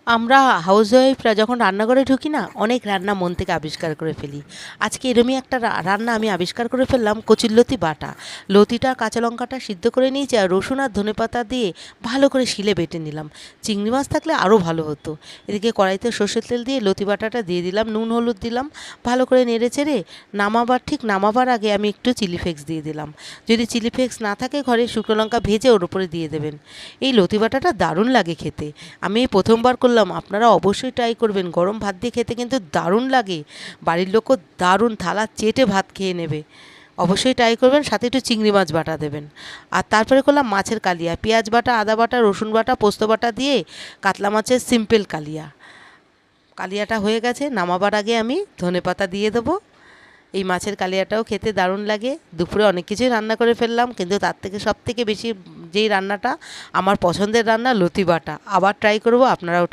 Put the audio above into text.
আমরা হাউসওয়াইফরা যখন রান্নাঘরে ঢুকি না, অনেক রান্না মন থেকে আবিষ্কার করে ফেলি। আজকে এরমই একটা রান্না আমি আবিষ্কার করে ফেললাম, কচুরলতি বাটা। লতিটা কাঁচা লঙ্কাটা সিদ্ধ করে নিয়েছি আর রসুন আর ধনেপাতা দিয়ে ভালো করে শিলে বেটে নিলাম। চিংড়ি মাছ থাকলে আরও ভালো হতো। এদিকে কড়াইতে সর্ষের তেল দিয়ে লতি বাটাটা দিয়ে দিলাম, নুন হলুদ দিলাম, ভালো করে নেড়ে চেড়ে নামাবার আগে আমি একটু চিলি ফ্লেক্স দিয়ে দিলাম। যদি চিলি ফ্লেক্স না থাকে ঘরে, শুকনো লঙ্কা ভেজে ওর উপরে দিয়ে দেবেন। এই লতি বাটাটা দারুণ লাগে খেতে। আমি এই প্রথমবার করলাম, আপনারা অবশ্যই ট্রাই করবেন। গরম ভাত দিয়ে খেতে কিন্তু দারুণ লাগে। বাড়ির লোকও দারুণ থালা চেটে ভাত খেয়ে নেবে। অবশ্যই ট্রাই করবেন, সাথে একটু চিংড়ি মাছ বাটা দেবেন। আর তারপরে করলাম মাছের কালিয়া, পেঁয়াজ বাটা, আদা বাটা, রসুন বাটা, পোস্ত বাটা দিয়ে কাতলা মাছের সিম্পল কালিয়া। কালিয়াটা হয়ে গেছে, নামাবার আগে আমি ধনেপাতা দিয়ে দেবো। এই মাছের কালিয়াটাও খেতে দারুণ লাগে। দুপুরে অনেক কিছুই রান্না করে ফেললাম, কিন্তু তার থেকে সব থেকে বেশি যেই রান্নাটা আমার পছন্দের রান্না, লতি বাটা। আবার ট্রাই করব, আপনারাও